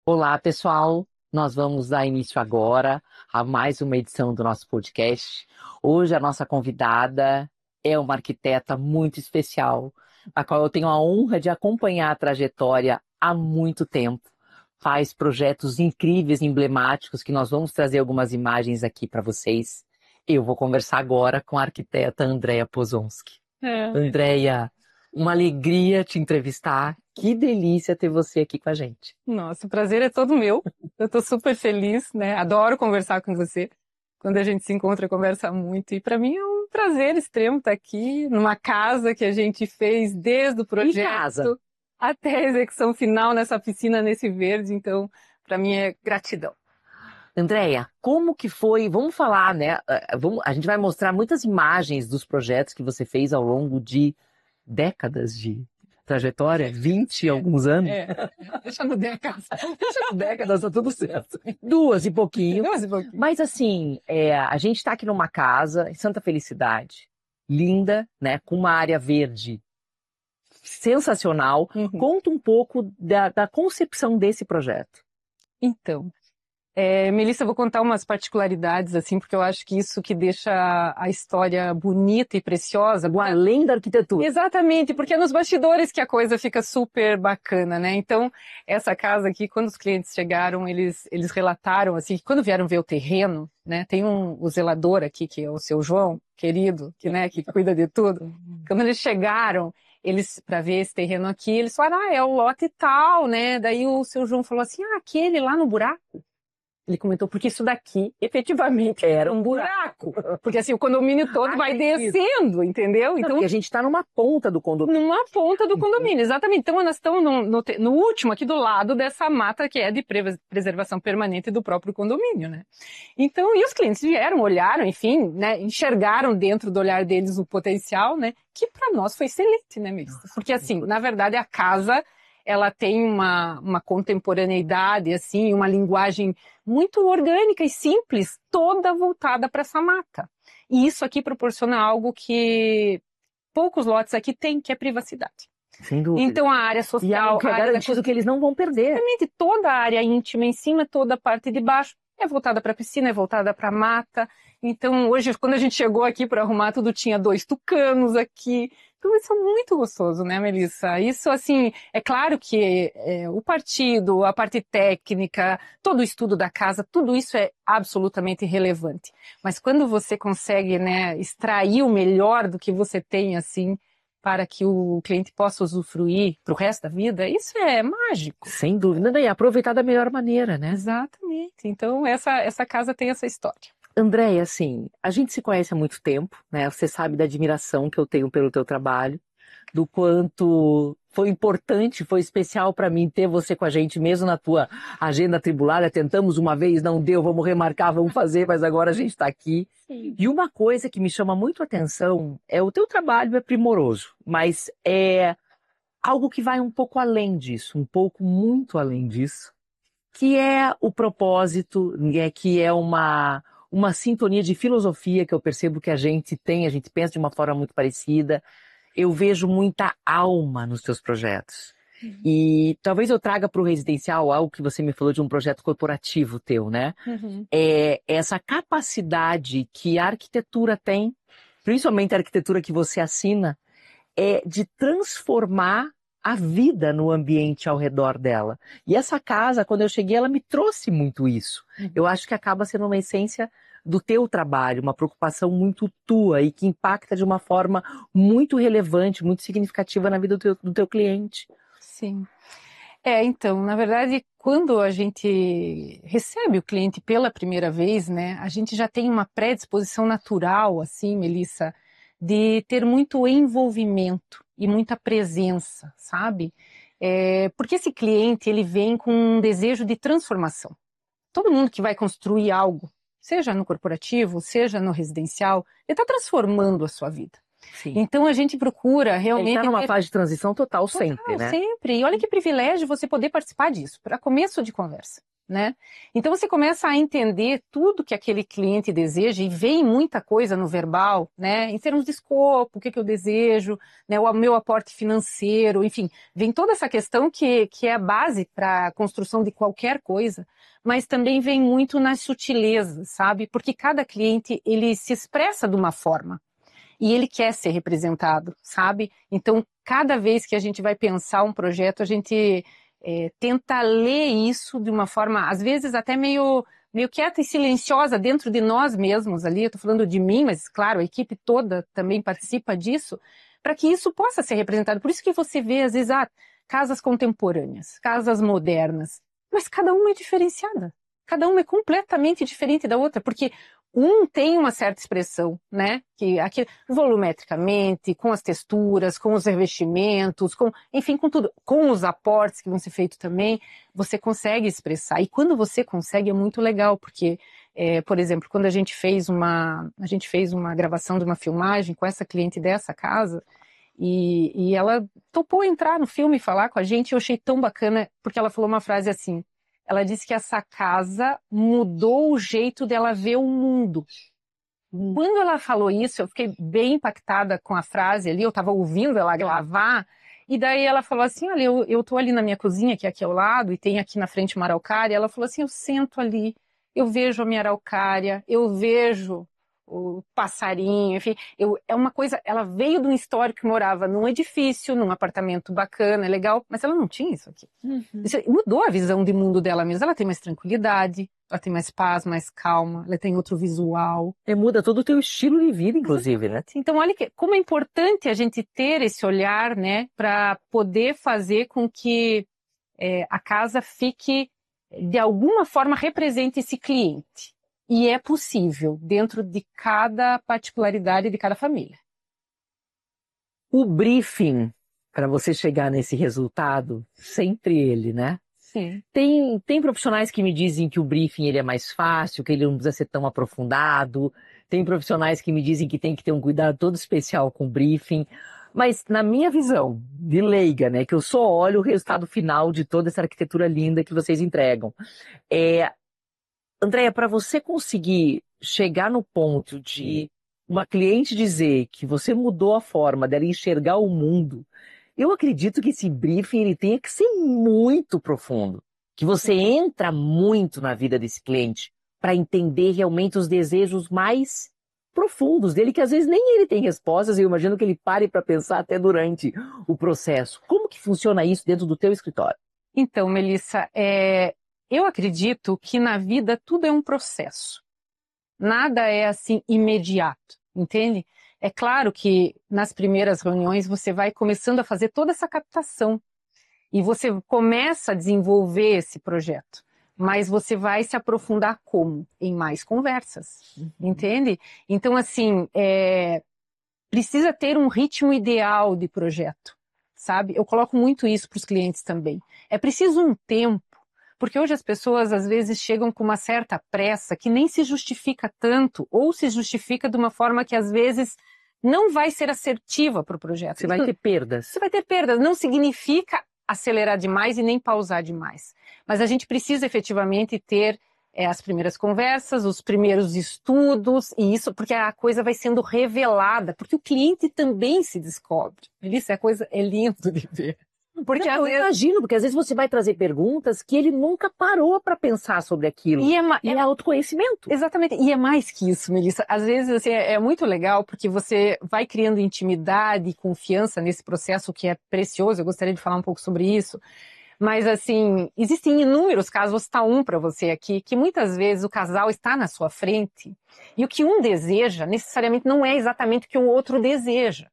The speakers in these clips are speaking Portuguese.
Olá, pessoal! Nós vamos dar início agora a mais uma edição do nosso podcast. Hoje a nossa convidada é uma arquiteta muito especial, a qual eu tenho a honra de acompanhar a trajetória há muito tempo. Faz projetos incríveis, emblemáticos, que nós vamos trazer algumas imagens aqui para vocês. Eu vou conversar agora com a arquiteta Andréa Pozonsky. Andréa, uma alegria te entrevistar. Que delícia ter você aqui com a gente. Nossa, o prazer é todo meu. Eu tô super feliz, né? Adoro conversar com você. Quando a gente se encontra, conversa muito. E para mim é um prazer extremo estar aqui numa casa que a gente fez desde o projeto até a execução final nessa piscina, nesse verde. Então, para mim é gratidão. Andréa, como que foi? Vamos falar, né? A gente vai mostrar muitas imagens dos projetos que você fez ao longo de décadas de trajetória, 20 e alguns anos. Deixa no décadas. Deixa no décadas, tá tudo certo. Duas e pouquinho. Mas assim, a gente está aqui numa casa em Santa Felicidade, linda, né? Com uma área verde sensacional. Conta um pouco da concepção desse projeto. Então, Melissa, eu vou contar umas particularidades, assim, porque eu acho que isso que deixa a história bonita e preciosa. Além da arquitetura. Exatamente, porque é nos bastidores que a coisa fica super bacana, né? Então, essa casa aqui, quando os clientes chegaram, eles relataram, assim, que quando vieram ver o terreno, né? Tem o zelador aqui, que é o seu João, querido, que cuida de tudo. Quando eles chegaram, para ver esse terreno aqui, eles falaram, é o lote tal, né? Daí o seu João falou assim, aquele lá no buraco. Ele comentou, porque isso daqui efetivamente era um buraco. Porque assim, o condomínio todo vai descendo, entendeu? Então, porque a gente está numa ponta do condomínio. Numa ponta do condomínio, exatamente. Então, nós estamos no último, aqui do lado dessa mata que é de preservação permanente do próprio condomínio, né? Então, e os clientes vieram, olharam, enfim, né? Enxergaram dentro do olhar deles o potencial, né? Que para nós foi excelente, né, Melissa? Porque assim, na verdade, a casa ela tem uma contemporaneidade, assim, uma linguagem muito orgânica e simples, toda voltada para essa mata. E isso aqui proporciona algo que poucos lotes aqui têm, que é privacidade. Sem dúvida. Então a área social... E algo que é garantido que eles não vão perder. Exatamente, toda a área íntima em cima, toda a parte de baixo é voltada para a piscina, é voltada para a mata. Então hoje, quando a gente chegou aqui para arrumar tudo, tinha 2 tucanos aqui. Então isso é muito gostoso, né, Melissa? Isso, assim, é claro que o partido, a parte técnica, todo o estudo da casa, tudo isso é absolutamente relevante. Mas quando você consegue, né, extrair o melhor do que você tem, assim, para que o cliente possa usufruir para o resto da vida, isso é mágico. Sem dúvida, e aproveitar da melhor maneira, né? Exatamente. Então essa casa tem essa história. Andréia, assim, a gente se conhece há muito tempo, né? Você sabe da admiração que eu tenho pelo teu trabalho, do quanto foi importante, foi especial para mim ter você com a gente, mesmo na tua agenda atribulada. Tentamos uma vez, não deu, vamos remarcar, vamos fazer, mas agora a gente está aqui. Sim. E uma coisa que me chama muito a atenção é o teu trabalho é primoroso, mas é algo que vai um pouco além disso, muito além disso, que é o propósito, que é uma sintonia de filosofia que eu percebo que a gente tem, a gente pensa de uma forma muito parecida. Eu vejo muita alma nos teus projetos. E talvez eu traga para o residencial algo que você me falou de um projeto corporativo teu, né? É essa capacidade que a arquitetura tem, principalmente a arquitetura que você assina, é de transformar a vida no ambiente ao redor dela. E essa casa, quando eu cheguei, ela me trouxe muito isso. Eu acho que acaba sendo uma essência do teu trabalho, uma preocupação muito tua e que impacta de uma forma muito relevante, muito significativa na vida do teu cliente. Sim. Então, na verdade, quando a gente recebe o cliente pela primeira vez, né, a gente já tem uma predisposição natural, assim, Melissa, de ter muito envolvimento e muita presença, sabe? Porque esse cliente, ele vem com um desejo de transformação. Todo mundo que vai construir algo, seja no corporativo, seja no residencial, ele está transformando a sua vida. Sim. Então a gente procura realmente... Ele está numa fase de transição total sempre, né? Sempre. E olha que privilégio você poder participar disso, para começo de conversa. né? Então você começa a entender tudo que aquele cliente deseja e vem muita coisa no verbal, né? Em termos de escopo, o que eu desejo, né? O meu aporte financeiro, enfim, vem toda essa questão que é a base para a construção de qualquer coisa, mas também vem muito nas sutilezas, sabe? Porque cada cliente, ele se expressa de uma forma e ele quer ser representado, sabe? Então, cada vez que a gente vai pensar um projeto, a gente tenta ler isso de uma forma, às vezes até meio quieta e silenciosa dentro de nós mesmos ali. Eu estou falando de mim, mas claro, a equipe toda também participa disso, para que isso possa ser representado. Por isso que você vê, às vezes, casas contemporâneas, casas modernas, mas cada uma é diferenciada. Cada uma é completamente diferente da outra, porque um tem uma certa expressão, né? Que aqui, volumetricamente, com as texturas, com os revestimentos, enfim, com tudo, com os aportes que vão ser feitos também, você consegue expressar. E quando você consegue é muito legal, porque, por exemplo, quando a gente fez uma gravação de uma filmagem com essa cliente dessa casa, e ela topou entrar no filme e falar com a gente, eu achei tão bacana, porque ela falou uma frase assim. Ela disse que essa casa mudou o jeito dela ver o mundo. Quando ela falou isso, eu fiquei bem impactada com a frase ali, eu estava ouvindo ela gravar, e daí ela falou assim, olha, eu tô ali na minha cozinha, que é aqui ao lado, e tem aqui na frente uma araucária, ela falou assim, eu sento ali, eu vejo a minha araucária, eu vejo o passarinho, enfim, é uma coisa, ela veio de um histórico que morava num edifício, num apartamento bacana, legal, mas ela não tinha isso aqui. Isso mudou a visão de mundo dela mesma, ela tem mais tranquilidade, ela tem mais paz, mais calma, ela tem outro visual. Muda todo o teu estilo de vida, inclusive, né? Então, olha como é importante a gente ter esse olhar, né, para poder fazer com que a casa fique, de alguma forma, represente esse cliente. E é possível, dentro de cada particularidade de cada família. O briefing, para você chegar nesse resultado, sempre ele, né? Sim. Tem profissionais que me dizem que o briefing ele é mais fácil, que ele não precisa ser tão aprofundado. Tem profissionais que me dizem que tem que ter um cuidado todo especial com o briefing. Mas na minha visão de leiga, né, que eu só olho o resultado final de toda essa arquitetura linda que vocês entregam. Andréia, para você conseguir chegar no ponto de uma cliente dizer que você mudou a forma dela enxergar o mundo, eu acredito que esse briefing ele tenha que ser muito profundo, que você entra muito na vida desse cliente para entender realmente os desejos mais profundos dele, que às vezes nem ele tem respostas, e eu imagino que ele pare para pensar até durante o processo. Como que funciona isso dentro do teu escritório? Então, Melissa, eu acredito que na vida tudo é um processo. Nada é assim imediato, entende? É claro que nas primeiras reuniões você vai começando a fazer toda essa captação e você começa a desenvolver esse projeto, mas você vai se aprofundar como? Em mais conversas, entende? Então, assim, precisa ter um ritmo ideal de projeto, sabe? Eu coloco muito isso para os clientes também. É preciso um tempo, porque hoje as pessoas às vezes chegam com uma certa pressa que nem se justifica tanto, ou se justifica de uma forma que às vezes não vai ser assertiva para o projeto. Você vai ter perdas. Você vai ter perdas. Não significa acelerar demais e nem pausar demais. Mas a gente precisa efetivamente ter as primeiras conversas, os primeiros estudos, e isso porque a coisa vai sendo revelada, porque o cliente também se descobre. Isso é lindo de ver. Porque eu imagino, porque às vezes você vai trazer perguntas que ele nunca parou para pensar sobre aquilo. E é autoconhecimento. Exatamente. E é mais que isso, Melissa. Às vezes assim, é muito legal porque você vai criando intimidade e confiança nesse processo que é precioso. Eu gostaria de falar um pouco sobre isso. Mas assim, existem inúmeros casos, vou citar um para você aqui, que muitas vezes o casal está na sua frente e o que um deseja necessariamente não é exatamente o que o outro deseja.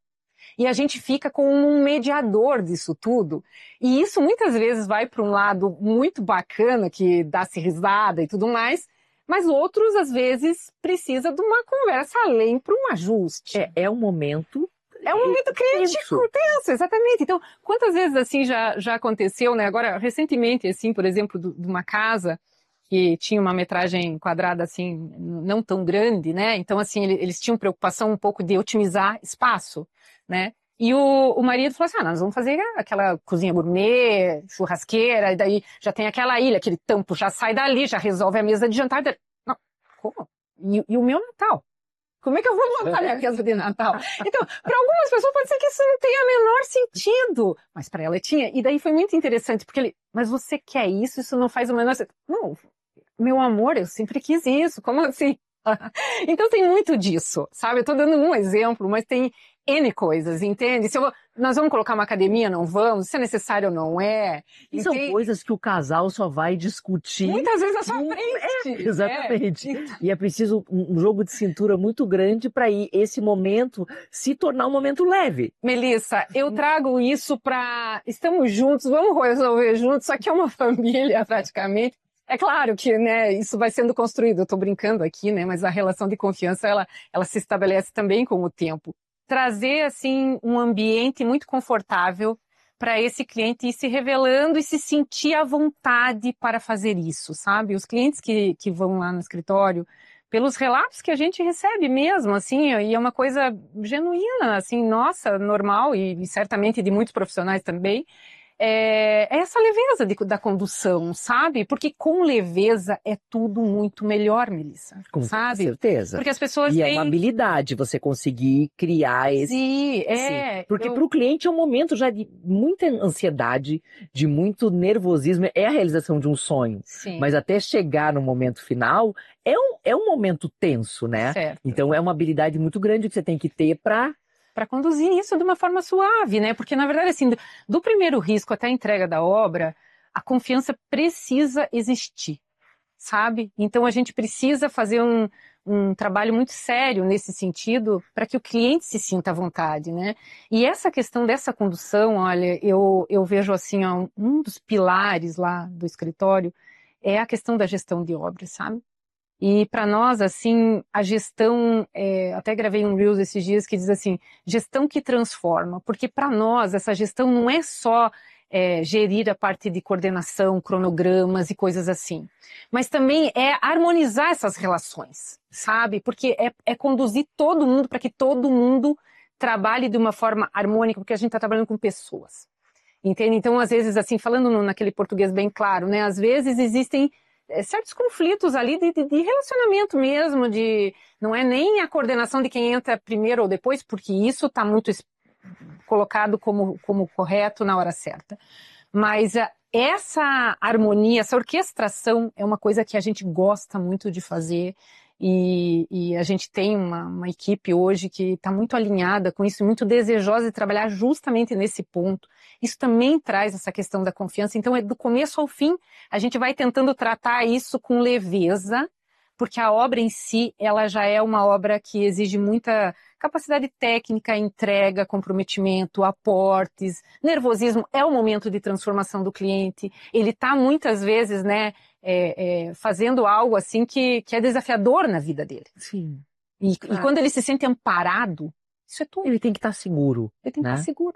E a gente fica como um mediador disso tudo. E isso muitas vezes vai para um lado muito bacana, que dá-se risada e tudo mais, mas outros, às vezes, precisa de uma conversa além para um ajuste. É um momento... É um momento crítico, tenso, exatamente. Então, quantas vezes assim já aconteceu, né? Agora, recentemente, assim, por exemplo, de uma casa que tinha uma metragem quadrada, assim, não tão grande, né? Então, assim, eles tinham preocupação um pouco de otimizar espaço, né? E o marido falou assim, nós vamos fazer aquela cozinha gourmet, churrasqueira, e daí já tem aquela ilha, aquele tampo, já sai dali, já resolve a mesa de jantar. Não, como? E o meu Natal? Como é que eu vou montar minha mesa de Natal? Então, para algumas pessoas pode ser que isso não tenha o menor sentido, mas para ela tinha. E daí foi muito interessante, porque mas você quer isso? Isso não faz o menor sentido. Não, meu amor, eu sempre quis isso, como assim? Então tem muito disso, sabe? Eu tô dando um exemplo, mas tem N coisas, entende? Nós vamos colocar uma academia, não vamos? Se é necessário ou não é. E são coisas que o casal só vai discutir. Muitas vezes à sua frente. Exatamente. E é preciso um jogo de cintura muito grande para esse momento se tornar um momento leve. Melissa, eu trago isso para... Estamos juntos, vamos resolver juntos, só que é uma família praticamente. É claro que, né, isso vai sendo construído, eu estou brincando aqui, né, mas a relação de confiança, ela se estabelece também com o tempo. Trazer, assim, um ambiente muito confortável para esse cliente ir se revelando e se sentir à vontade para fazer isso, sabe? Os clientes que vão lá no escritório, pelos relatos que a gente recebe mesmo, assim, e é uma coisa genuína, assim, nossa, normal, e certamente de muitos profissionais também, é essa leveza da condução, sabe? Porque com leveza é tudo muito melhor, Melissa, sabe? Com certeza. Porque as pessoas E têm... é uma habilidade você conseguir criar esse... Sim, Sim. Porque para o cliente é um momento já de muita ansiedade, de muito nervosismo, é a realização de um sonho. Sim. Mas até chegar no momento final, é um momento tenso, né? Certo. Então é uma habilidade muito grande que você tem que ter para conduzir isso de uma forma suave, né? Porque, na verdade, assim, do primeiro risco até a entrega da obra, a confiança precisa existir, sabe? Então, a gente precisa fazer um trabalho muito sério nesse sentido para que o cliente se sinta à vontade, né? E essa questão dessa condução, olha, eu vejo assim, ó, um dos pilares lá do escritório é a questão da gestão de obras, sabe? E para nós, assim, a gestão, até gravei um Reels esses dias que diz assim, gestão que transforma, porque para nós essa gestão não é só gerir a parte de coordenação, cronogramas e coisas assim, mas também é harmonizar essas relações, sabe? Porque é conduzir todo mundo para que todo mundo trabalhe de uma forma harmônica, porque a gente está trabalhando com pessoas, entende? Então, às vezes, assim, falando naquele português bem claro, né? Às vezes existem certos conflitos ali de relacionamento mesmo, não é nem a coordenação de quem entra primeiro ou depois, porque isso está muito colocado como correto na hora certa. Mas essa harmonia, essa orquestração é uma coisa que a gente gosta muito de fazer e a gente tem uma equipe hoje que está muito alinhada com isso, muito desejosa de trabalhar justamente nesse ponto. Isso também traz essa questão da confiança. Então, do começo ao fim, a gente vai tentando tratar isso com leveza, porque a obra em si, ela já é uma obra que exige muita capacidade técnica, entrega, comprometimento, aportes, nervosismo. É o momento de transformação do cliente. Ele está muitas vezes, né, fazendo algo assim que é desafiador na vida dele. Sim. E quando ele se sente amparado, isso é tudo. Ele tem que estar seguro. Ele tem que estar seguro.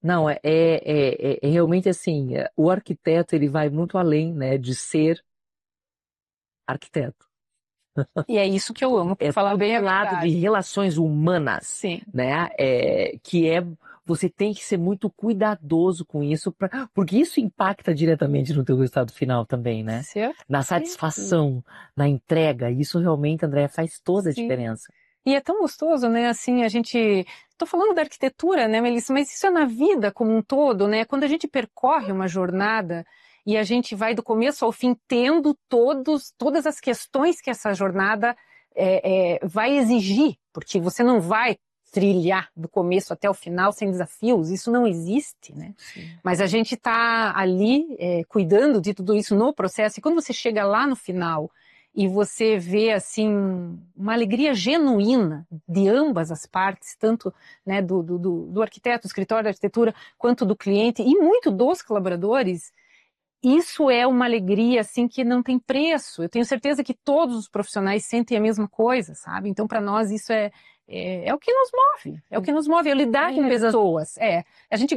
Não, é realmente assim, o arquiteto ele vai muito além, né, de ser arquiteto. E é isso que eu amo, para falar bem a lado verdade. de relações humanas, Sim. Né, você tem que ser muito cuidadoso com isso, porque isso impacta diretamente no teu resultado final também, né? Certo. Na satisfação, na entrega, isso realmente, Andréia, faz toda a diferença. E é tão gostoso, né, assim, tô falando da arquitetura, né, Melissa, mas isso é na vida como um todo, né, quando a gente percorre uma jornada e a gente vai do começo ao fim tendo todas as questões que essa jornada vai exigir, porque você não vai trilhar do começo até o final sem desafios, isso não existe, né? Sim. Mas a gente está ali cuidando de tudo isso no processo, e quando você chega lá no final e você vê assim uma alegria genuína de ambas as partes, tanto, né, do arquiteto, do escritório de arquitetura, quanto do cliente e muito dos colaboradores, isso é uma alegria assim que não tem preço. Eu tenho certeza que todos os profissionais sentem a mesma coisa, sabe? Então, para nós isso é o que nos move, é o que nos move, é lidar com pessoas.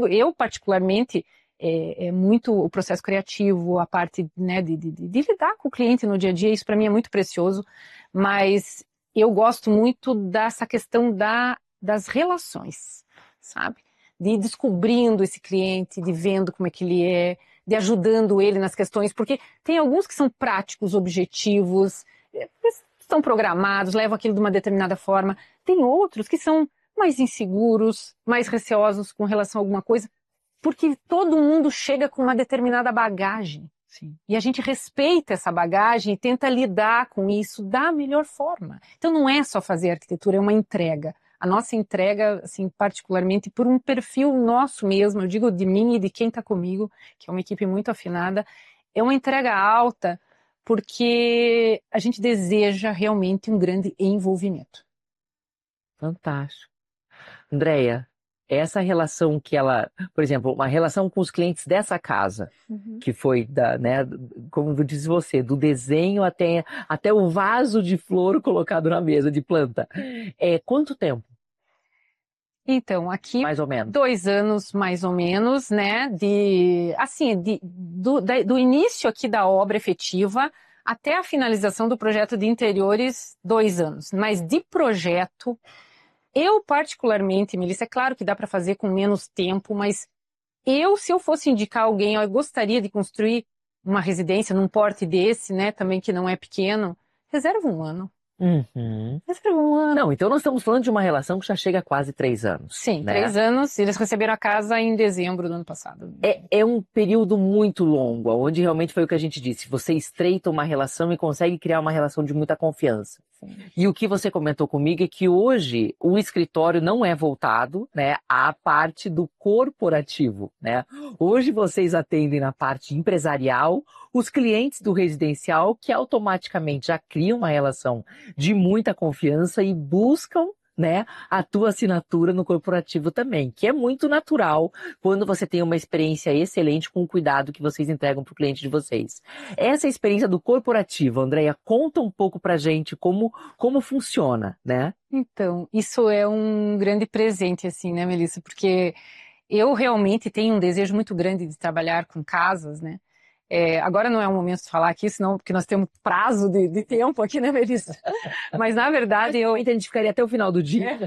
Eu particularmente muito o processo criativo, a parte, né, de lidar com o cliente no dia a dia, isso para mim é muito precioso, mas eu gosto muito dessa questão das relações, sabe? De ir descobrindo esse cliente, de vendo como é que ele é, de ajudando ele nas questões, porque tem alguns que são práticos, objetivos, estão programados, levam aquilo de uma determinada forma. Tem outros que são mais inseguros, mais receosos com relação a alguma coisa, porque todo mundo chega com uma determinada bagagem. Sim. E a gente respeita essa bagagem e tenta lidar com isso da melhor forma. Então não é só fazer arquitetura, é uma entrega. A nossa entrega, assim, particularmente por um perfil nosso mesmo, eu digo de mim e de quem está comigo, que é uma equipe muito afinada, é uma entrega alta porque a gente deseja realmente um grande envolvimento. Fantástico. Andréia, essa relação que ela, por exemplo, uma relação com os clientes dessa casa, que foi né, como disse você, do desenho até o vaso de flor colocado na mesa de planta. Quanto tempo, Então, aqui, mais ou menos? 2 anos mais ou menos, né, do início aqui da obra efetiva até a finalização do projeto de interiores, 2 anos. Mas de projeto, eu particularmente, Melissa, é claro que dá para fazer com menos tempo, mas se eu fosse indicar alguém, eu gostaria de construir uma residência num porte desse, né, também que não é pequeno, reserva 1 ano. Uhum. Reserva 1 ano. Não, então nós estamos falando de uma relação que já chega a quase 3 anos. Sim, né? 3 anos. Eles receberam a casa em dezembro do ano passado. É um período muito longo, onde realmente foi o que a gente disse. Você estreita uma relação e consegue criar uma relação de muita confiança. Sim. E o que você comentou comigo é que hoje o escritório não é voltado, né, à parte do corporativo, né? Hoje vocês atendem na parte empresarial os clientes do residencial que automaticamente já criam uma relação de muita confiança e buscam, né, a tua assinatura no corporativo também, que é muito natural quando você tem uma experiência excelente com o cuidado que vocês entregam para o cliente de vocês. Essa experiência do corporativo, Andréia, conta um pouco pra gente como funciona, né? Então, isso é um grande presente, assim, né, Melissa? Porque eu realmente tenho um desejo muito grande de trabalhar com casas, né? Agora não é o momento de falar aqui, senão, porque nós temos prazo de tempo aqui, né, Melissa? Mas na verdade A gente ficaria até o final do dia.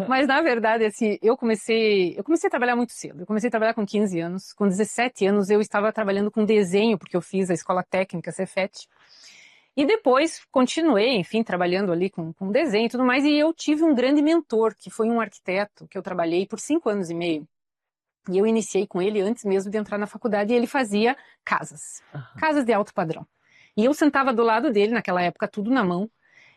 Mas na verdade, assim, eu comecei a trabalhar muito cedo. Eu comecei a trabalhar com 15 anos. Com 17 anos eu estava trabalhando com desenho, porque eu fiz a escola técnica Cefet. E depois continuei, enfim, trabalhando ali com desenho e tudo mais. E eu tive um grande mentor, que foi um arquiteto, que eu trabalhei por 5 anos e meio. E eu iniciei com ele antes mesmo de entrar na faculdade, e ele fazia casas de alto padrão. E eu sentava do lado dele, naquela época, tudo na mão,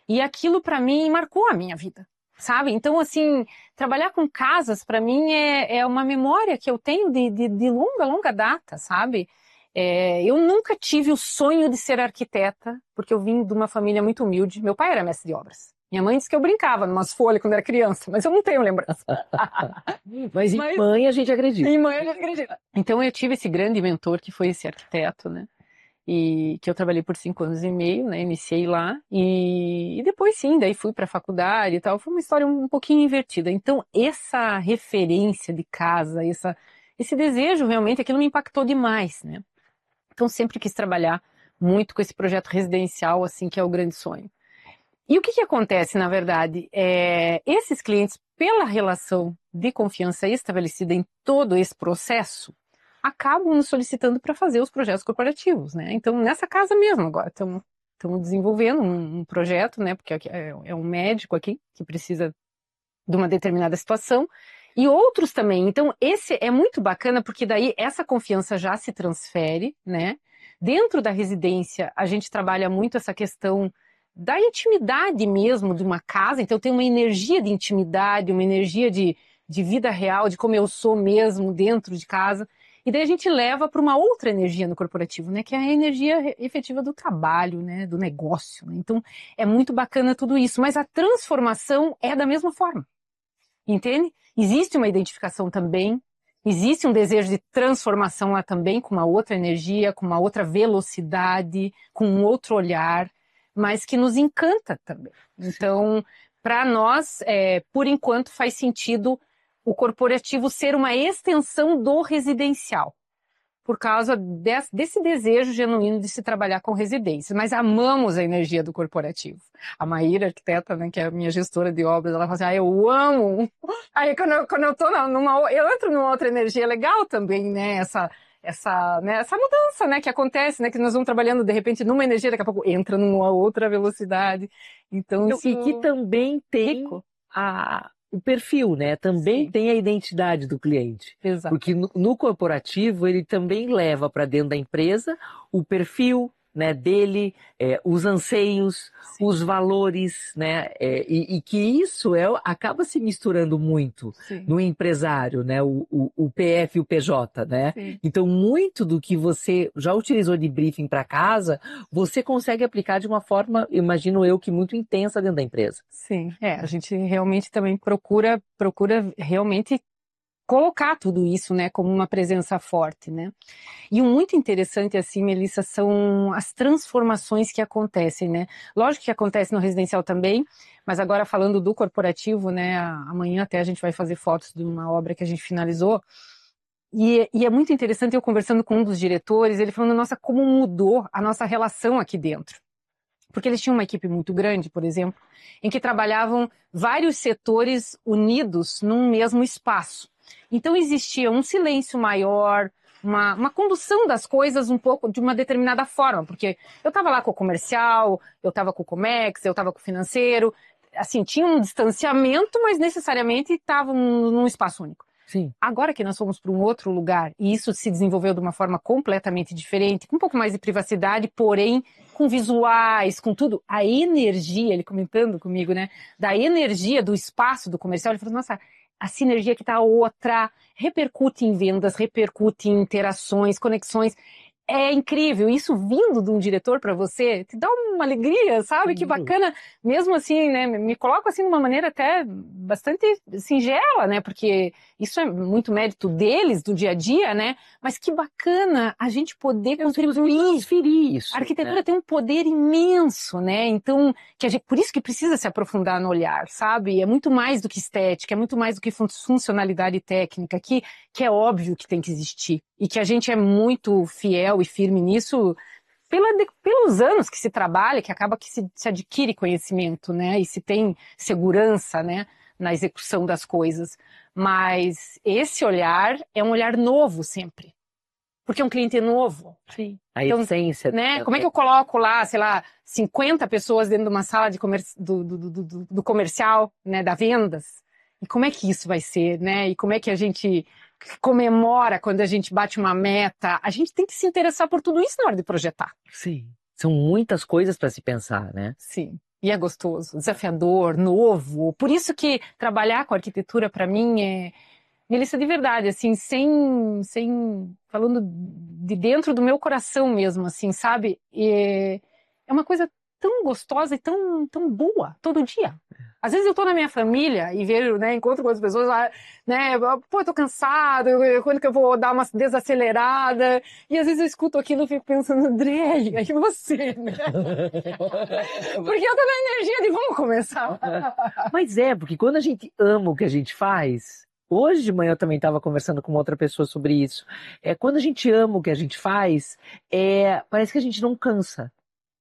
e aquilo para mim marcou a minha vida, sabe? Então, assim, trabalhar com casas para mim é uma memória que eu tenho de longa data, sabe? Eu nunca tive o sonho de ser arquiteta, porque eu vim de uma família muito humilde. Meu pai era mestre de obras. Minha mãe disse que eu brincava numas folhas quando era criança, mas eu não tenho lembrança. Mas em mãe a gente acredita. Em mãe a gente acredita. Então eu tive esse grande mentor que foi esse arquiteto, né? E que eu trabalhei por 5 anos e meio, né? Iniciei lá e depois sim, daí fui para a faculdade e tal. Foi uma história um pouquinho invertida. Então essa referência de casa, esse desejo realmente, aquilo me impactou demais, né? Então sempre quis trabalhar muito com esse projeto residencial, assim, que é o grande sonho. E o que acontece, na verdade, esses clientes, pela relação de confiança estabelecida em todo esse processo, acabam nos solicitando para fazer os projetos corporativos, né? Então, nessa casa mesmo agora, estamos desenvolvendo um projeto, né? Porque é um médico aqui que precisa de uma determinada situação, e outros também. Então, esse é muito bacana, porque daí essa confiança já se transfere, né? Dentro da residência, a gente trabalha muito essa questão da intimidade mesmo de uma casa, então tem uma energia de intimidade, uma energia de vida real, de como eu sou mesmo dentro de casa, e daí a gente leva para uma outra energia no corporativo, né, que é a energia efetiva do trabalho, né, do negócio, né? Então é muito bacana tudo isso, mas a transformação é da mesma forma, entende? Existe uma identificação também, existe um desejo de transformação lá também, com uma outra energia, com uma outra velocidade, com um outro olhar, mas que nos encanta também. Então, para nós, por enquanto, faz sentido o corporativo ser uma extensão do residencial. por causa desse desejo genuíno de se trabalhar com residências, mas amamos a energia do corporativo. A Maíra, arquiteta, né, que é a minha gestora de obras, ela fala assim, eu amo. Aí quando eu tô eu entro numa outra energia legal também, né, essa mudança, né, que acontece, né, que nós vamos trabalhando de repente numa energia, daqui a pouco entra numa outra velocidade. Então, isso E que também tem rico. o perfil, né? Também Sim. tem a identidade do cliente. Exato. Porque no corporativo ele também leva para dentro da empresa o perfil, né, dele, os anseios, Sim. os valores, né? E que isso acaba se misturando muito Sim. no empresário, né? O PF e o PJ, né? Sim. Então, muito do que você já utilizou de briefing para casa, você consegue aplicar de uma forma, imagino eu, que muito intensa dentro da empresa. Sim, a gente realmente também procura realmente colocar tudo isso, né, como uma presença forte, né? E o muito interessante, assim, Melissa, são as transformações que acontecem, né? Lógico que acontece no residencial também, mas agora falando do corporativo, né, amanhã até a gente vai fazer fotos de uma obra que a gente finalizou, e é muito interessante eu conversando com um dos diretores, ele falando, nossa, como mudou a nossa relação aqui dentro. Porque eles tinham uma equipe muito grande, por exemplo, em que trabalhavam vários setores unidos num mesmo espaço. Então existia um silêncio maior, uma condução das coisas um pouco de uma determinada forma, porque eu estava lá com o comercial, eu estava com o Comex, eu estava com o financeiro, assim, tinha um distanciamento, mas necessariamente estavam num espaço único. Sim. Agora que nós fomos para um outro lugar, e isso se desenvolveu de uma forma completamente diferente, com um pouco mais de privacidade, porém com visuais, com tudo, a energia, ele comentando comigo, né, da energia do espaço do comercial, ele falou, nossa, a sinergia que tá outra, repercute em vendas, repercute em interações, conexões. É incrível, isso vindo de um diretor para você, te dá uma alegria, sabe? Sem Que dúvida. bacana, mesmo assim, né? Me coloco assim de uma maneira até bastante singela, né? Porque isso é muito mérito deles, do dia a dia, né? Mas que bacana a gente poder contribuir. Transferir isso. A arquitetura Né? tem um poder imenso, né? Então, por isso que precisa se aprofundar no olhar, sabe? É muito mais do que estética, é muito mais do que funcionalidade técnica, que é óbvio que tem que existir. E que a gente é muito fiel e firme nisso pelos anos que se trabalha, que acaba que se adquire conhecimento, né? E se tem segurança, né? Na execução das coisas. Mas esse olhar é um olhar novo sempre. Porque é um cliente novo. Sim. A Então, essência. né? Como é que eu coloco lá, sei lá, 50 pessoas dentro de uma sala do comercial, né? Da vendas? E como é que isso vai ser, né? E como é que a gente comemora quando a gente bate uma meta? A gente tem que se interessar por tudo isso na hora de projetar. Sim. São muitas coisas para se pensar, né? Sim. E é gostoso, desafiador, novo. Por isso que trabalhar com arquitetura para mim é Melissa, de verdade, assim, falando de dentro do meu coração mesmo, assim, sabe? É uma coisa tão gostosa e tão boa, todo dia. Às vezes eu tô na minha família e vejo, né, encontro com as pessoas lá, né, pô, eu tô cansado, quando que eu vou dar uma desacelerada? E às vezes eu escuto aquilo e fico pensando, Andréia, e você, né? Porque eu tô na energia de vamos começar. Mas porque quando a gente ama o que a gente faz, hoje de manhã eu também estava conversando com uma outra pessoa sobre isso. Quando a gente ama o que a gente faz, parece que a gente não cansa.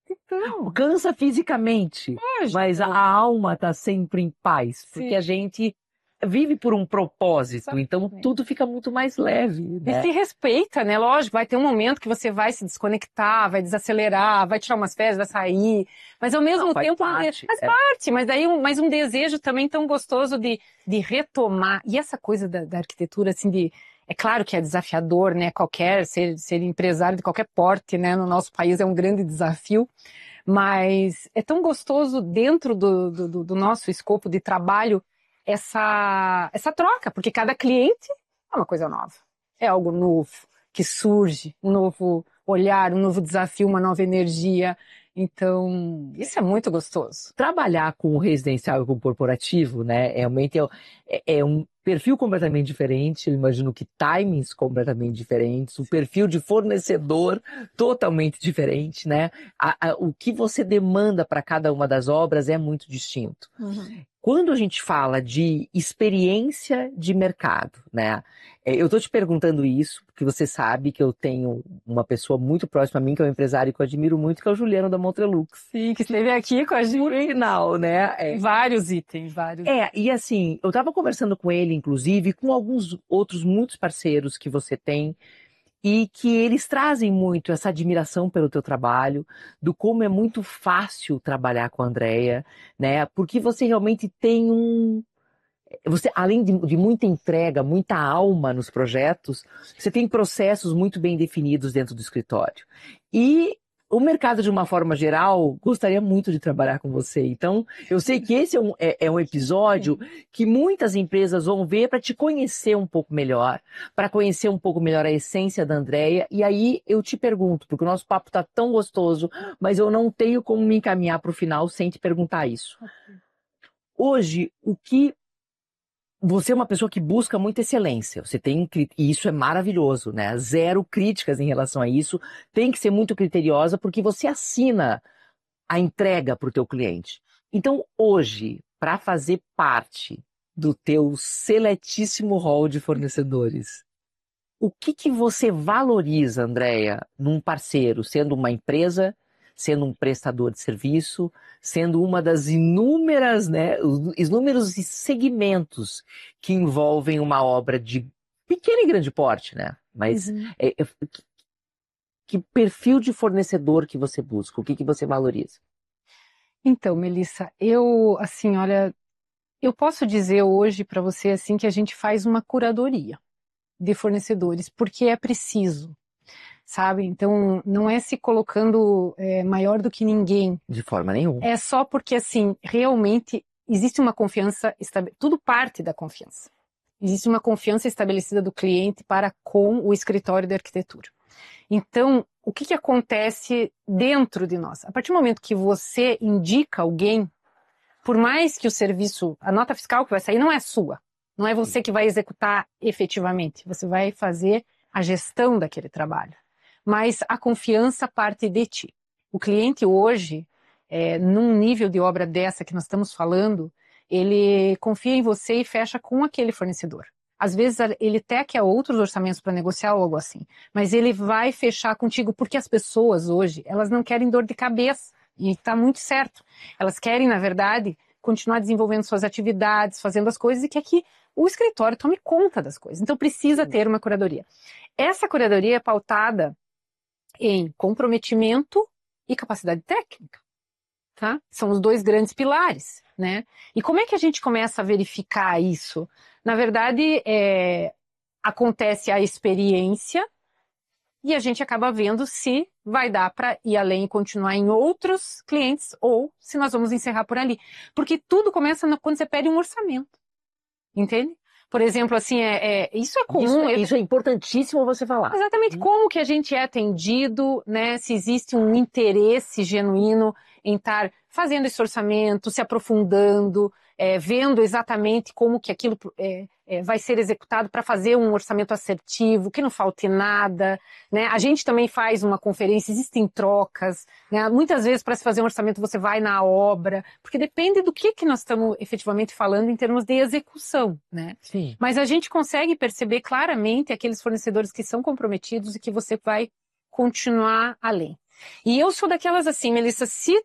Então, Cansa fisicamente, lógico. mas a alma está sempre em paz, porque Sim. a gente vive por um propósito, então Exatamente. tudo fica muito mais leve, E né? se respeita, né? Lógico, vai ter um momento que você vai se desconectar, vai desacelerar, vai tirar umas férias, vai sair. Mas ao mesmo Faz tempo, parte, faz parte. Mas daí mais um desejo também tão gostoso de retomar. E essa coisa da arquitetura, assim, é claro que é desafiador, né? Ser empresário de qualquer porte, né? No nosso país é um grande desafio. Mas é tão gostoso dentro do nosso escopo de trabalho essa troca, porque cada cliente é uma coisa nova. É algo novo, que surge, um novo olhar, um novo desafio, uma nova energia. Então, isso é muito gostoso. Trabalhar com o residencial e com o corporativo, né, realmente é um perfil completamente diferente, eu imagino que timings completamente diferentes, o perfil de fornecedor totalmente diferente, né? O que você demanda para cada uma das obras é muito distinto. Uhum. quando a gente fala de experiência de mercado, né? Eu estou te perguntando isso, porque você sabe que eu tenho uma pessoa muito próxima a mim, que é um empresário que eu admiro muito, que é o Juliano da Montrelux. Sim, que esteve aqui com a gente. Por final, né? Vários itens, vários. E assim, eu estava conversando com ele, inclusive, com alguns outros muitos parceiros que você tem, e que eles trazem muito essa admiração pelo teu trabalho, do como é muito fácil trabalhar com a Andrea, né? Porque você realmente tem você, além de muita entrega, muita alma nos projetos, você tem processos muito bem definidos dentro do escritório. E o mercado, de uma forma geral, gostaria muito de trabalhar com você. Então, eu sei que esse é um episódio que muitas empresas vão ver para te conhecer um pouco melhor, para conhecer um pouco melhor a essência da Andrea. E aí eu te pergunto, porque o nosso papo está tão gostoso, mas eu não tenho como me encaminhar para o final sem te perguntar isso. Hoje, você é uma pessoa que busca muita excelência. E isso é maravilhoso, né? Zero críticas em relação a isso. Tem que ser muito criteriosa porque você assina a entrega para o teu cliente. Então, hoje, para fazer parte do teu seletíssimo hall de fornecedores, o que você valoriza, Andrea, num parceiro, sendo uma empresa, sendo um prestador de serviço, sendo uma das inúmeras, né, os inúmeros segmentos que envolvem uma obra de pequeno e grande porte, né? Mas que perfil de fornecedor que você busca? O que você valoriza? Então, Melissa, assim, olha, eu posso dizer hoje para você, assim, que a gente faz uma curadoria de fornecedores, porque é preciso, sabe? Então, não é se colocando maior do que ninguém. De forma nenhuma. É só porque, assim, realmente existe uma confiança, tudo parte da confiança. Existe uma confiança estabelecida do cliente para com o escritório de arquitetura. Então, o que acontece dentro de nós? A partir do momento que você indica alguém, por mais que o serviço, a nota fiscal que vai sair não é sua, não é você que vai executar efetivamente, você vai fazer a gestão daquele trabalho. Mas a confiança parte de ti. O cliente hoje, num nível de obra dessa que nós estamos falando, ele confia em você e fecha com aquele fornecedor. Às vezes ele até quer outros orçamentos para negociar ou algo assim, mas ele vai fechar contigo porque as pessoas hoje, elas não querem dor de cabeça, e está muito certo. Elas querem, na verdade, continuar desenvolvendo suas atividades, fazendo as coisas e quer que o escritório tome conta das coisas. Então precisa ter uma curadoria. Essa curadoria é pautada em comprometimento e capacidade técnica, tá? São os dois grandes pilares, né? E como é que a gente começa a verificar isso? Na verdade, acontece a experiência e a gente acaba vendo se vai dar para ir além e continuar em outros clientes ou se nós vamos encerrar por ali. Porque tudo começa quando você pede um orçamento, entende? Por exemplo, assim, isso é comum. Isso é importantíssimo você falar. Exatamente, como que a gente é atendido, né? Se existe um interesse genuíno em estar fazendo esse orçamento, se aprofundando, vendo exatamente como que aquilo vai ser executado para fazer um orçamento assertivo, que não falte nada, né? A gente também faz uma conferência, existem trocas, né? Muitas vezes para se fazer um orçamento você vai na obra, porque depende do que nós estamos efetivamente falando em termos de execução, né? Sim. Mas a gente consegue perceber claramente aqueles fornecedores que são comprometidos e que você vai continuar além. E eu sou daquelas assim, Melissa, se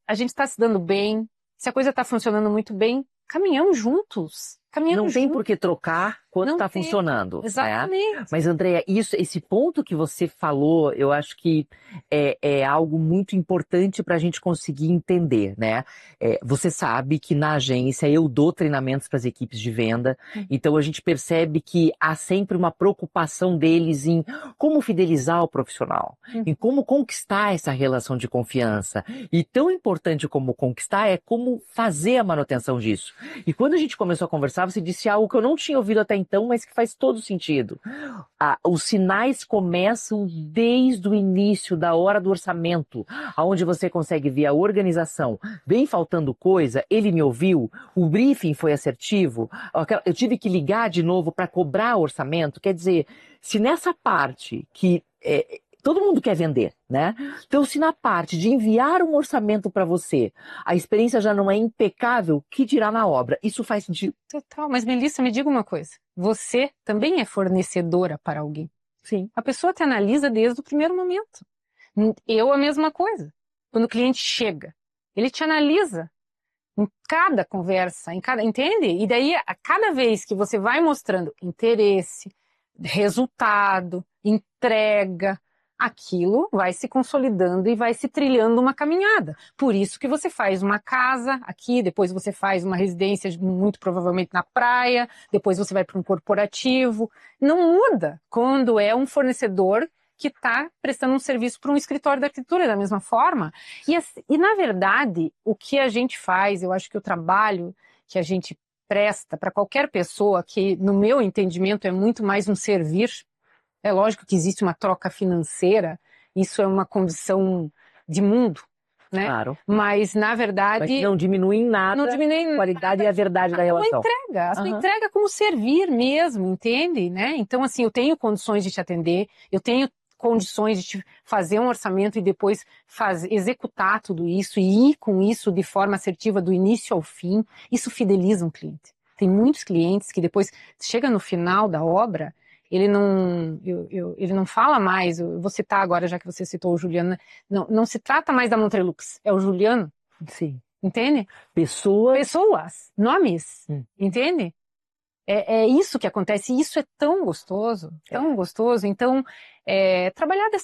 a gente está se dando bem, se a coisa está funcionando muito bem, caminhamos juntos. Não tem por que trocar quando está funcionando. Exatamente. Né? Mas, Andréa, esse ponto que você falou, eu acho que é algo muito importante para a gente conseguir entender, né? Você sabe que na agência eu dou treinamentos para as equipes de venda, então a gente percebe que há sempre uma preocupação deles em como fidelizar o profissional, em como conquistar essa relação de confiança. E tão importante como conquistar é como fazer a manutenção disso. E quando a gente começou a conversar, você disse algo que eu não tinha ouvido até então, mas que faz todo sentido. Os sinais começam desde o início, da hora do orçamento, onde você consegue ver a organização. Vem faltando coisa, ele me ouviu, o briefing foi assertivo, eu tive que ligar de novo para cobrar o orçamento. Quer dizer, se nessa parte que todo mundo quer vender, né? Então, se na parte de enviar um orçamento para você, a experiência já não é impecável, que dirá na obra? Isso faz sentido? Total. Mas, Melissa, me diga uma coisa. Você também é fornecedora para alguém. Sim. A pessoa te analisa desde o primeiro momento. Eu, a mesma coisa. Quando o cliente chega, ele te analisa em cada conversa, entende? E daí, a cada vez que você vai mostrando interesse, resultado, entrega, aquilo vai se consolidando e vai se trilhando uma caminhada. Por isso que você faz uma casa aqui, depois você faz uma residência, muito provavelmente na praia, depois você vai para um corporativo. Não muda quando é um fornecedor que está prestando um serviço para um escritório de arquitetura da mesma forma. E, na verdade, o que a gente faz, eu acho que o trabalho que a gente presta para qualquer pessoa, que no meu entendimento é muito mais um servir. É lógico que existe uma troca financeira, isso é uma condição de mundo, né? Claro. Mas, na verdade... Mas não diminui em nada não diminui a qualidade e a verdade da relação. A sua entrega como servir mesmo, entende? Né? Então, assim, eu tenho condições de te atender, eu tenho condições de te fazer um orçamento e depois executar tudo isso e ir com isso de forma assertiva do início ao fim. Isso fideliza um cliente. Tem muitos clientes que depois chega no final da obra, ele não fala mais, eu vou citar agora, já que você citou o Juliano, não se trata mais da Montrelux, é o Juliano. Sim. Entende? Pessoas, nomes, entende? É isso que acontece, e isso é tão gostoso, tão gostoso. Então,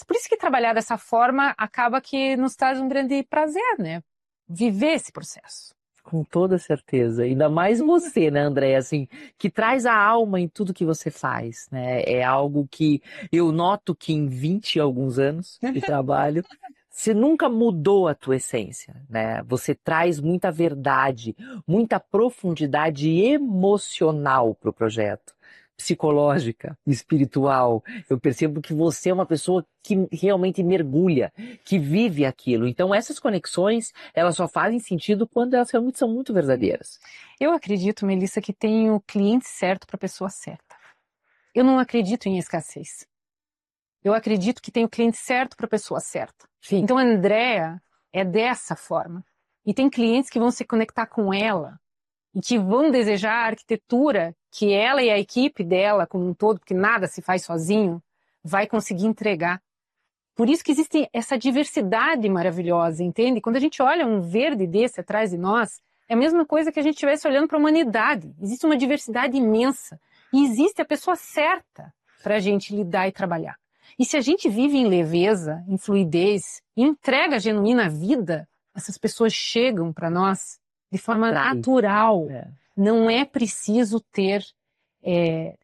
por isso que trabalhar dessa forma acaba que nos traz um grande prazer, né? Viver esse processo. Com toda certeza. Ainda mais você, né, André? Assim, que traz a alma em tudo que você faz, né? É algo que eu noto que em 20 e alguns anos de trabalho, você nunca mudou a tua essência, né? Você traz muita verdade, muita profundidade emocional para o projeto. Psicológica, espiritual. Eu percebo que você é uma pessoa que realmente mergulha, que vive aquilo. Então, essas conexões, elas só fazem sentido quando elas realmente são muito verdadeiras. Eu acredito, Melissa, que tem o cliente certo para a pessoa certa. Eu não acredito em escassez. Eu acredito que tem o cliente certo para a pessoa certa. Sim. Então, a Andrea é dessa forma. E tem clientes que vão se conectar com ela e que vão desejar a arquitetura que ela e a equipe dela, como um todo, porque nada se faz sozinho, vai conseguir entregar. Por isso que existe essa diversidade maravilhosa, entende? Quando a gente olha um verde desse atrás de nós, é a mesma coisa que a gente estivesse olhando para a humanidade. Existe uma diversidade imensa. E existe a pessoa certa para a gente lidar e trabalhar. E se a gente vive em leveza, em fluidez, em entrega genuína à vida, essas pessoas chegam para nós de forma natural. Não é preciso ter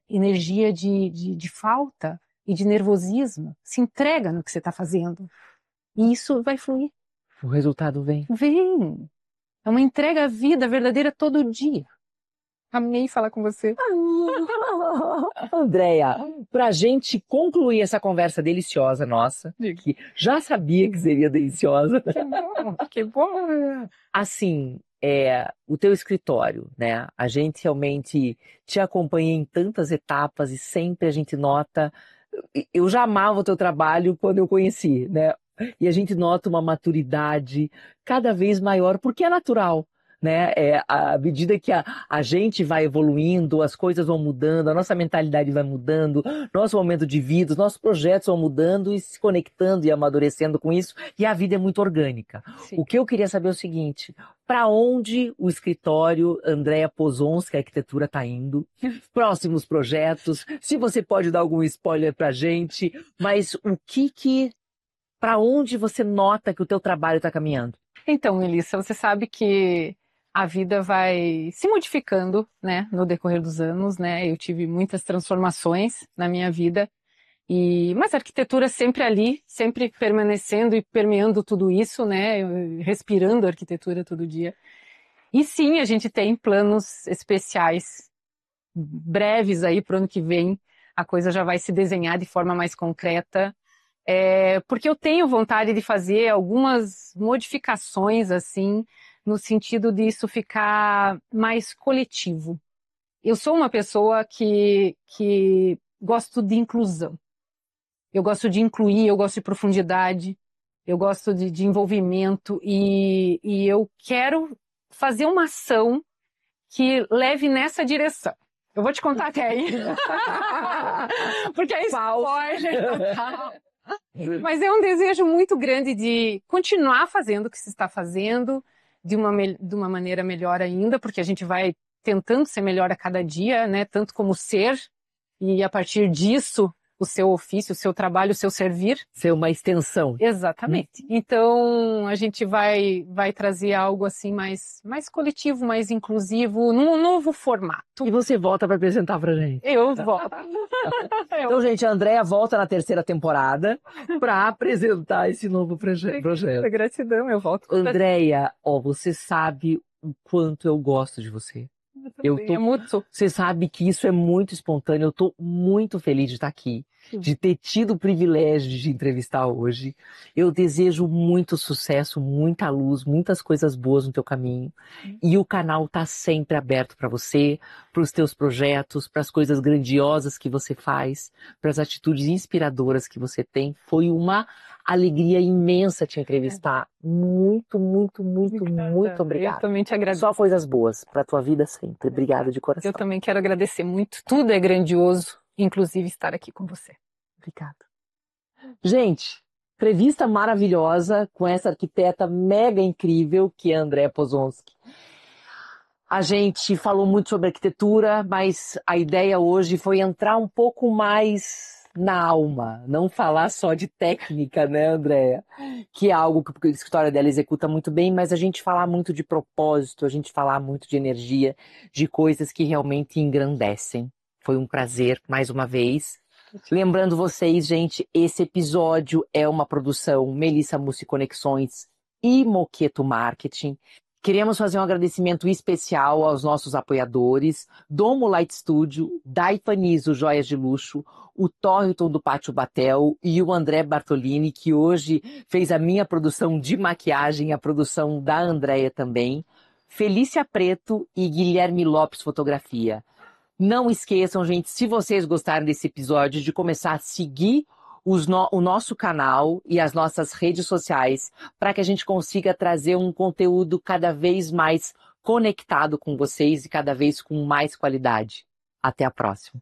energia de falta e de nervosismo. Se entrega no que você está fazendo. E isso vai fluir. O resultado vem. Vem. É uma entrega à vida verdadeira todo dia. Amei falar com você. Andréia, pra gente concluir essa conversa deliciosa nossa, que já sabia que seria deliciosa. Que bom, que bom. Assim, o teu escritório, né? A gente realmente te acompanha em tantas etapas e sempre a gente nota. Eu já amava o teu trabalho quando eu conheci, né? E a gente nota uma maturidade cada vez maior, porque é natural. Né? À medida que a gente vai evoluindo, as coisas vão mudando, a nossa mentalidade vai mudando, nosso momento de vida, os nossos projetos vão mudando e se conectando e amadurecendo com isso, e a vida é muito orgânica. Sim. O que eu queria saber é o seguinte: para onde o escritório Andréia Pozonski Arquitetura está indo? Próximos projetos? Se você pode dar algum spoiler para a gente, mas para onde você nota que o teu trabalho está caminhando? Então, Melissa, você sabe que a vida vai se modificando, né, no decorrer dos anos, né? Eu tive muitas transformações na minha vida, mas a arquitetura sempre ali, sempre permanecendo e permeando tudo isso, né? Respirando a arquitetura todo dia. E sim, a gente tem planos especiais, breves aí para o ano que vem. A coisa já vai se desenhar de forma mais concreta. Porque eu tenho vontade de fazer algumas modificações, assim, no sentido disso ficar mais coletivo. Eu sou uma pessoa que gosto de inclusão. eu gosto de incluir, eu gosto de profundidade, eu gosto de envolvimento e eu quero fazer uma ação que leve nessa direção. Eu vou te contar até aí. Porque é spoiler total. Mas é um desejo muito grande de continuar fazendo o que se está fazendo de uma maneira melhor ainda, porque a gente vai tentando ser melhor a cada dia, né? Tanto como ser, e a partir disso, o seu ofício, o seu trabalho, o seu servir. Ser uma extensão. Exatamente. Então, a gente vai trazer algo assim mais coletivo, mais inclusivo, num novo formato. E você volta para apresentar pra gente. Eu volto. Então, gente, a Andréa volta na 3ª temporada para apresentar esse novo projeto. Gratidão, eu volto. Andréa, ó, você sabe o quanto eu gosto de você. É mútuo. Você sabe que isso é muito espontâneo. Eu tô muito feliz de estar aqui, de ter tido o privilégio de te entrevistar hoje. Eu desejo muito sucesso, muita luz, muitas coisas boas no teu caminho. E o canal tá sempre aberto para você, para os teus projetos, para as coisas grandiosas que você faz, para as atitudes inspiradoras que você tem. Foi uma alegria imensa te entrevistar. Muito, muito, muito, muito obrigada. Eu também te agradeço. Só coisas boas para tua vida sempre. Obrigada de coração. Eu também quero agradecer muito. Tudo é grandioso, inclusive estar aqui com você. Obrigada. Gente, entrevista maravilhosa com essa arquiteta mega incrível que é a Andréa Pozonsky. A gente falou muito sobre arquitetura, mas a ideia hoje foi entrar um pouco mais na alma, não falar só de técnica, né, Andréa? Que é algo que a escritório dela executa muito bem, mas a gente falar muito de propósito, a gente falar muito de energia, de coisas que realmente engrandecem. Foi um prazer, mais uma vez. Lembrando vocês, gente, esse episódio é uma produção Melissa Mussi Conexões e Moqueto Marketing. Queremos fazer um agradecimento especial aos nossos apoiadores, Domo Light Studio, Daifanizo Joias de Luxo, o Torrington do Pátio Batel e o André Bartolini, que hoje fez a minha produção de maquiagem, a produção da Andréia também, Felícia Preto e Guilherme Lopes Fotografia. Não esqueçam, gente, se vocês gostaram desse episódio, de começar a seguir o nosso canal e as nossas redes sociais para que a gente consiga trazer um conteúdo cada vez mais conectado com vocês e cada vez com mais qualidade. Até a próxima.